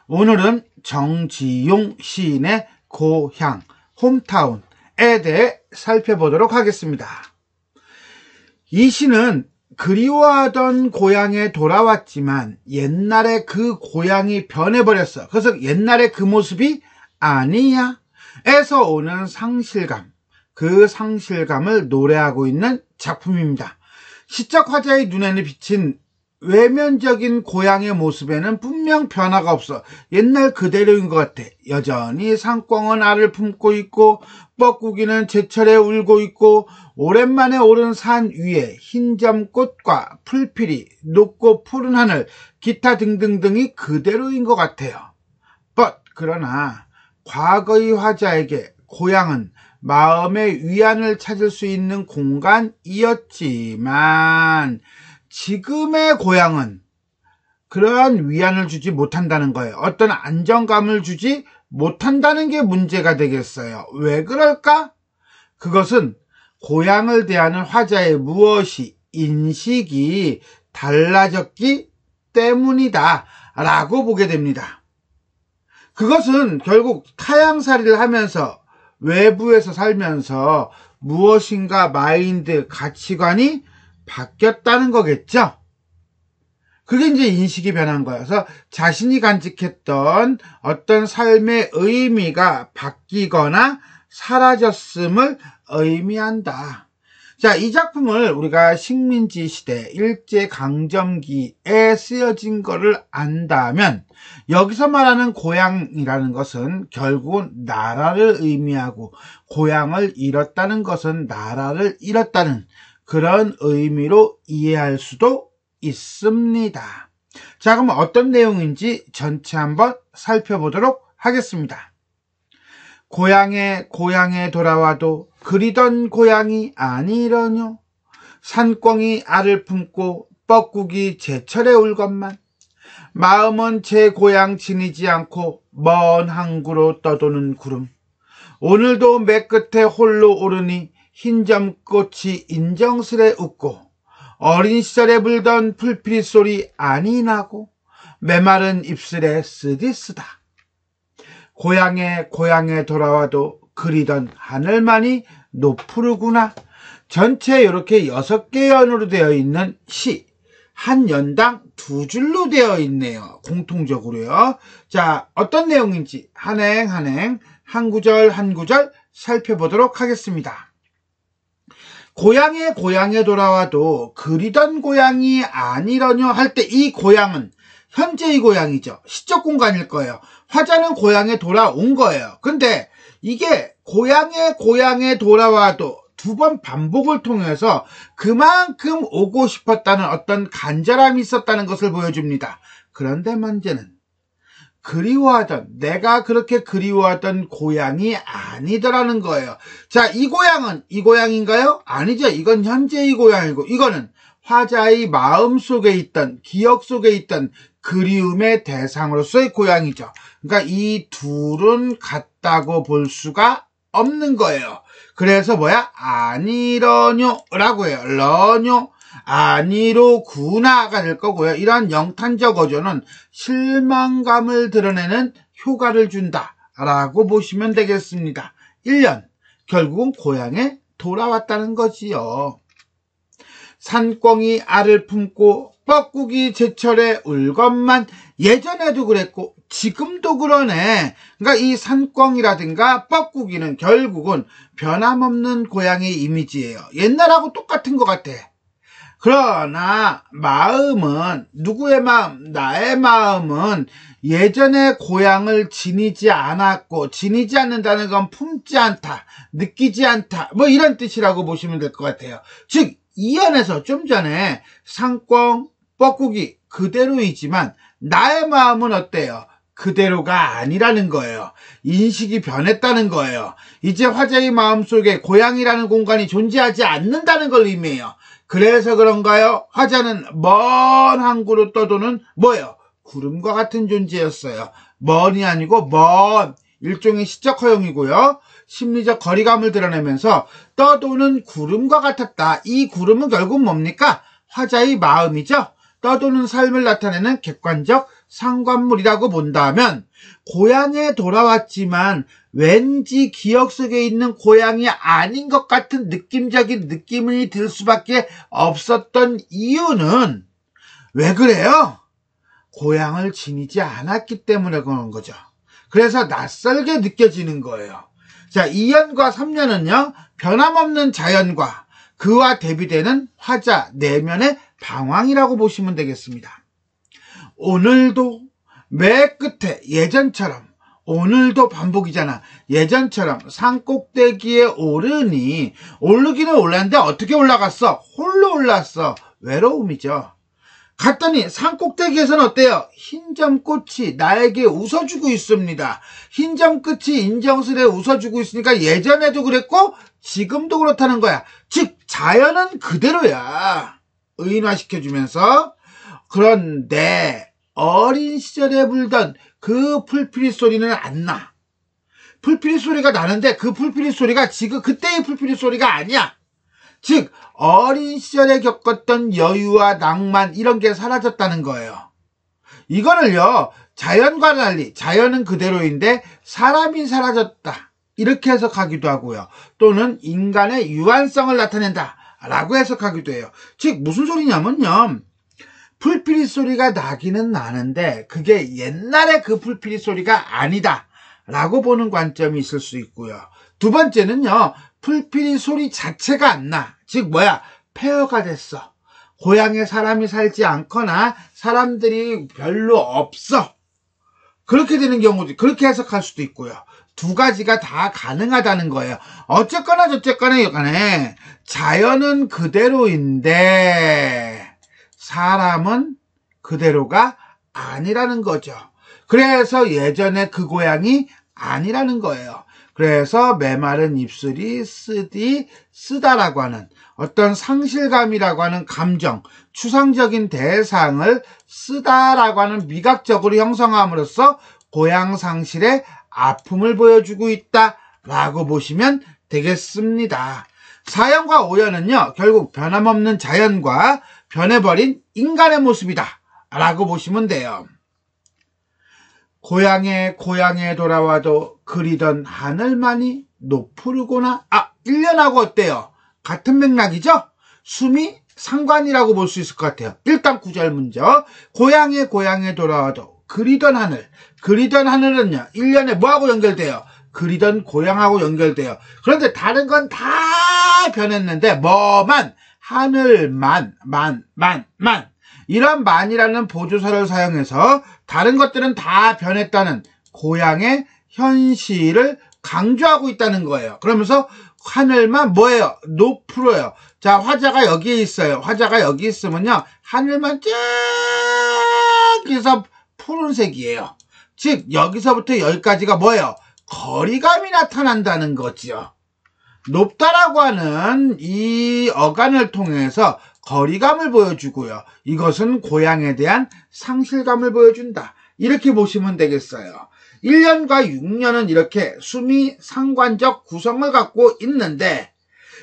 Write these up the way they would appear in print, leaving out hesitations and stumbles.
오늘은 정지용 시인의 고향, 홈타운에 대해 살펴보도록 하겠습니다. 이 시는 그리워하던 고향에 돌아왔지만 옛날에 그 고향이 변해버렸어. 그래서 옛날에 그 모습이 아니야 에서 오는 상실감, 그 상실감을 노래하고 있는 작품입니다. 시적 화자의 눈에는 비친 외면적인 고향의 모습에는 분명 변화가 없어. 옛날 그대로인 것 같아. 여전히 상꿩은 알을 품고 있고 뻐꾸기는 제철에 울고 있고 오랜만에 오른 산 위에 흰점꽃과 풀필이, 높고 푸른 하늘, 기타 등등등이 그대로인 것 같아요. 그러나 과거의 화자에게 고향은 마음의 위안을 찾을 수 있는 공간이었지만 지금의 고향은 그러한 위안을 주지 못한다는 거예요. 어떤 안정감을 주지 못한다는 게 문제가 되겠어요. 왜 그럴까? 그것은 고향을 대하는 화자의 인식이 달라졌기 때문이다 라고 보게 됩니다. 그것은 결국 타향살이를 하면서 외부에서 살면서 무엇인가 마인드, 가치관이 바뀌었다는 거겠죠. 그게 이제 인식이 변한 거여서 자신이 간직했던 어떤 삶의 의미가 바뀌거나 사라졌음을 의미한다. 자, 이 작품을 우리가 식민지 시대 일제강점기에 쓰여진 거를 안다면 여기서 말하는 고향이라는 것은 결국은 나라를 의미하고 고향을 잃었다는 것은 나라를 잃었다는 그런 의미로 이해할 수도 있습니다. 자, 그럼 어떤 내용인지 전체 한번 살펴보도록 하겠습니다. 고향에 돌아와도 그리던 고향이 아니려뇨. 산꿩이 알을 품고 뻐꾸기 제철에 울건만. 마음은 제 고향 지니지 않고 먼 항구로 떠도는 구름. 오늘도 매 끝에 홀로 오르니 흰점꽃이 인정스레 웃고 어린 시절에 불던 풀피리 소리 아니 나고 메마른 입술에 쓰디쓰다. 고향에 돌아와도 그리던 하늘만이 노푸르구나. 전체 이렇게 6개 연으로 되어 있는 시, 한 연당 2줄로 되어 있네요. 공통적으로요. 자, 어떤 내용인지 한 한 구절 살펴보도록 하겠습니다. 고향에 돌아와도 그리던 고향이 아니려뇨 할 때 이 고향은 현재의 고향이죠. 시적 공간일 거예요. 화자는 고향에 돌아온 거예요. 근데 이게 고향에 돌아와도 2번 반복을 통해서 그만큼 오고 싶었다는 어떤 간절함이 있었다는 것을 보여줍니다. 그런데 문제는 내가 그렇게 그리워하던 고향이 아니더라는 거예요. 자, 이 고향은 이 고향인가요? 아니죠. 이건 현재의 고향이고 이거는 화자의 마음 속에 있던, 기억 속에 있던 그리움의 대상으로서의 고향이죠. 그러니까 이 둘은 같다고 볼 수가 없는 거예요. 그래서 아니러뇨라고 해요. 러뇨, 아니로구나가 될 거고요. 이러한 영탄적 어조는 실망감을 드러내는 효과를 준다라고 보시면 되겠습니다. 1년, 결국은 고향에 돌아왔다는 거지요. 산꿩이 알을 품고 뻐꾸기 제철에 울건만. 예전에도 그랬고 지금도 그러네. 그러니까 이 산꿩이라든가 뻐꾸기는 결국은 변함없는 고향의 이미지예요. 옛날하고 똑같은 것 같아. 그러나 마음은, 누구의 마음? 나의 마음은 예전의 고향을 지니지 않았고, 지니지 않는다는 건 품지 않다, 느끼지 않다, 이런 뜻이라고 보시면 될 것 같아요. 즉 이 안에서 좀 전에 산꿩, 뻐꾸기 그대로이지만 나의 마음은 어때요? 그대로가 아니라는 거예요. 인식이 변했다는 거예요. 이제 화자의 마음속에 고향이라는 공간이 존재하지 않는다는 걸 의미해요. 그래서 그런가요? 화자는 먼 항구로 떠도는 구름과 같은 존재였어요. 먼이 아니고 먼, 일종의 시적 허용이고요. 심리적 거리감을 드러내면서 떠도는 구름과 같았다. 이 구름은 결국 뭡니까? 화자의 마음이죠. 떠도는 삶을 나타내는 객관적 상관물이라고 본다면 고향에 돌아왔지만 왠지 기억 속에 있는 고향이 아닌 것 같은 느낌적인 느낌이 들 수밖에 없었던 이유는 왜 그래요? 고향을 지니지 않았기 때문에 그런 거죠. 그래서 낯설게 느껴지는 거예요. 자, 2년과 3년은요, 변함없는 자연과 그와 대비되는 화자, 내면의 방황이라고 보시면 되겠습니다. 오늘도 매 끝에 예전처럼, 오늘도 반복이잖아. 예전처럼 산꼭대기에 오르기는 올랐는데 어떻게 올라갔어? 홀로 올랐어. 외로움이죠. 갔더니 산꼭대기에서는 어때요? 흰점꽃이 나에게 웃어주고 있습니다. 흰점끝이 인정스레 웃어주고 있으니까 예전에도 그랬고 지금도 그렇다는 거야. 즉 자연은 그대로야. 의인화시켜주면서. 그런데 어린 시절에 불던 그 풀피리 소리는 안 나. 풀피리 소리가 나는데 그 풀피리 소리가 지금 그때의 풀피리 소리가 아니야. 즉 어린 시절에 겪었던 여유와 낭만 이런 게 사라졌다는 거예요. 이거를요, 자연과 달리 자연은 그대로인데 사람이 사라졌다 이렇게 해석하기도 하고요. 또는 인간의 유한성을 나타낸다 라고 해석하기도 해요. 즉 무슨 소리냐면요, 풀피리 소리가 나기는 나는데 그게 옛날의 그 풀피리 소리가 아니다 라고 보는 관점이 있을 수 있고요. 두 번째는요, 풀피리 소리 자체가 안 나. 즉 폐허가 됐어. 고향에 사람이 살지 않거나 사람들이 별로 없어. 그렇게 되는 경우도, 그렇게 해석할 수도 있고요. 두 가지가 다 가능하다는 거예요. 어쨌거나 저쨌거나 간에 자연은 그대로인데 사람은 그대로가 아니라는 거죠. 그래서 예전에 그 고향이 아니라는 거예요. 그래서 메마른 입술이 쓰다라고 하는 어떤 상실감이라고 하는 감정, 추상적인 대상을 쓰다라고 하는 미각적으로 형성함으로써 고향 상실의 아픔을 보여주고 있다라고 보시면 되겠습니다. 4연과 5연은요, 결국 변함없는 자연과 변해버린 인간의 모습이다 라고 보시면 돼요. 고향에 돌아와도 그리던 하늘만이 높으르구나. 1년하고 어때요? 같은 맥락이죠? 숨이 상관이라고 볼 수 있을 것 같아요. 일단 9절 문제. 고향에 돌아와도 그리던 하늘. 그리던 하늘은요, 1년에 뭐하고 연결돼요? 그리던 고향하고 연결돼요. 그런데 다른 건 다 변했는데 뭐만? 하늘만. 이런 만이라는 보조사를 사용해서 다른 것들은 다 변했다는 고향의 현실을 강조하고 있다는 거예요. 그러면서 하늘만 뭐예요? 높으로요. 자, 화자가 여기에 있어요. 화자가 여기 있으면요, 하늘만 쫙해서 푸른색이에요. 즉 여기서부터 여기까지가 뭐예요? 거리감이 나타난다는 거지요. 높다라고 하는 이 어간을 통해서 거리감을 보여주고요. 이것은 고향에 대한 상실감을 보여준다. 이렇게 보시면 되겠어요. 1년과 6년은 이렇게 숨이 상관적 구성을 갖고 있는데,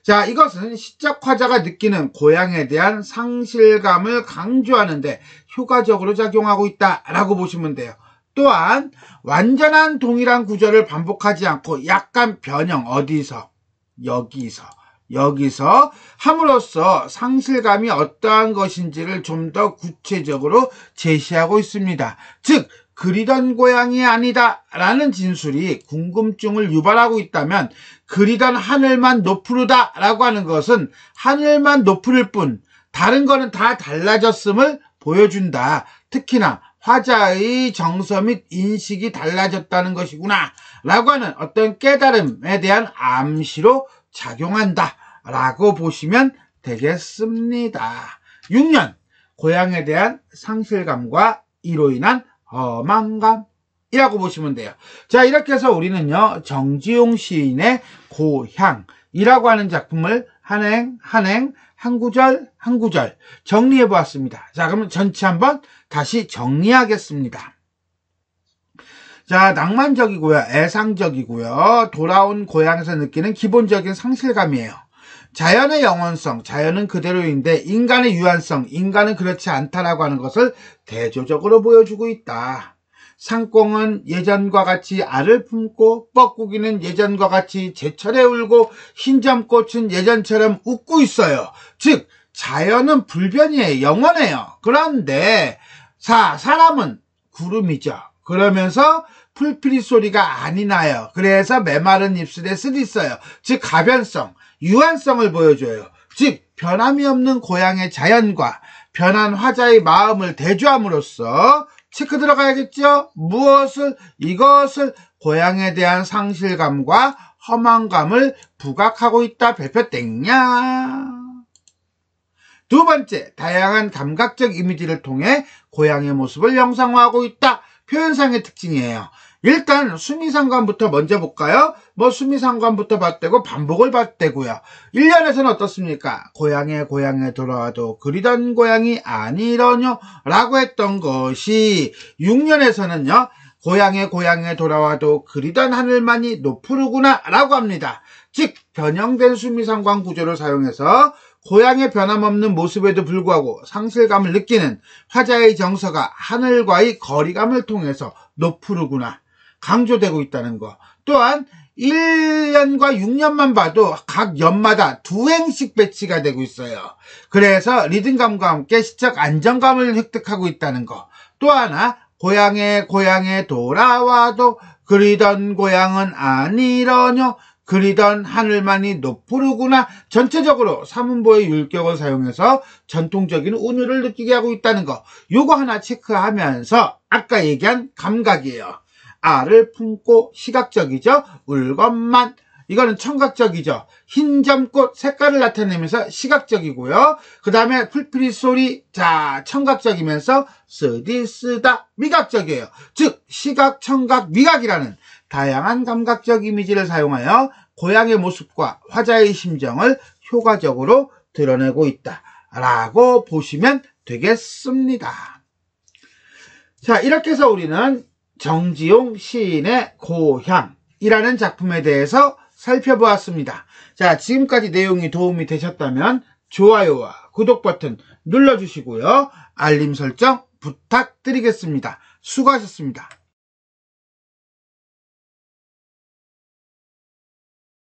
자, 이것은 시적 화자가 느끼는 고향에 대한 상실감을 강조하는데 효과적으로 작용하고 있다라고 보시면 돼요. 또한 완전한 동일한 구조를 반복하지 않고 약간 변형, 어디서? 여기서 함으로써 상실감이 어떠한 것인지를 좀 더 구체적으로 제시하고 있습니다. 즉 그리던 고향이 아니다 라는 진술이 궁금증을 유발하고 있다면, 그리던 하늘만 높으르다 라고 하는 것은 하늘만 높으를 뿐 다른 거는 다 달라졌음을 보여준다. 특히나 화자의 정서 및 인식이 달라졌다는 것이구나 라고 하는 어떤 깨달음에 대한 암시로 작용한다 라고 보시면 되겠습니다. 6년, 고향에 대한 상실감과 이로 인한 허망감이라고 보시면 돼요. 자, 이렇게 해서 우리는요, 정지용 시인의 고향이라고 하는 작품을 한 구절 한 구절 정리해 보았습니다. 자, 그러면 전체 한번 다시 정리하겠습니다. 자, 낭만적이고요, 애상적이고요, 돌아온 고향에서 느끼는 기본적인 상실감이에요. 자연의 영원성, 자연은 그대로인데 인간의 유한성, 인간은 그렇지 않다라고 하는 것을 대조적으로 보여주고 있다. 상꽁은 예전과 같이 알을 품고 뻐꾸기는 예전과 같이 제철에 울고 흰점꽃은 예전처럼 웃고 있어요. 즉 자연은 불변이에요. 영원해요. 그런데 사람은 구름이죠. 그러면서 풀피리 소리가 안이 나요. 그래서 메마른 입술에 쓸이 있어요. 즉 가변성, 유한성을 보여줘요. 즉 변함이 없는 고향의 자연과 변한 화자의 마음을 대조함으로써 체크 들어가야겠죠? 무엇을? 이것을 고향에 대한 상실감과 허망감을 부각하고 있다. 별표 땡냐. 두 번째, 다양한 감각적 이미지를 통해 고향의 모습을 형상화하고 있다. 표현상의 특징이에요. 일단 수미상관부터 먼저 볼까요? 수미상관부터 봤대고 반복을 봤대고요. 1년에서는 어떻습니까? 고향에 돌아와도 그리던 고향이 아니러뇨 라고 했던 것이 6년에서는요. 고향에 돌아와도 그리던 하늘만이 높으르구나 라고 합니다. 즉 변형된 수미상관 구조를 사용해서 고향의 변함없는 모습에도 불구하고 상실감을 느끼는 화자의 정서가 하늘과의 거리감을 통해서 높으르구나 강조되고 있다는 거. 또한 1년과 6년만 봐도 각 연마다 2행씩 배치가 되고 있어요. 그래서 리듬감과 함께 시적 안정감을 획득하고 있다는 거. 또 하나 고향에 돌아와도 그리던 고향은 아니러뇨 그리던 하늘만이 높으르구나. 전체적으로 사문보의 율격을 사용해서 전통적인 운율을 느끼게 하고 있다는 거. 요거 하나 체크하면서 아까 얘기한 감각이에요. 알을 품고 시각적이죠. 울것만. 이거는 청각적이죠. 흰점꽃 색깔을 나타내면서 시각적이고요. 그 다음에 풀피리 소리, 자 청각적이면서 쓰디 쓰다 미각적이에요. 즉 시각, 청각, 미각이라는 다양한 감각적 이미지를 사용하여 고향의 모습과 화자의 심정을 효과적으로 드러내고 있다라고 보시면 되겠습니다. 자, 이렇게 해서 우리는 정지용 시인의 고향이라는 작품에 대해서 살펴보았습니다. 자, 지금까지 내용이 도움이 되셨다면 좋아요와 구독 버튼 눌러주시고요. 알림 설정 부탁드리겠습니다. 수고하셨습니다.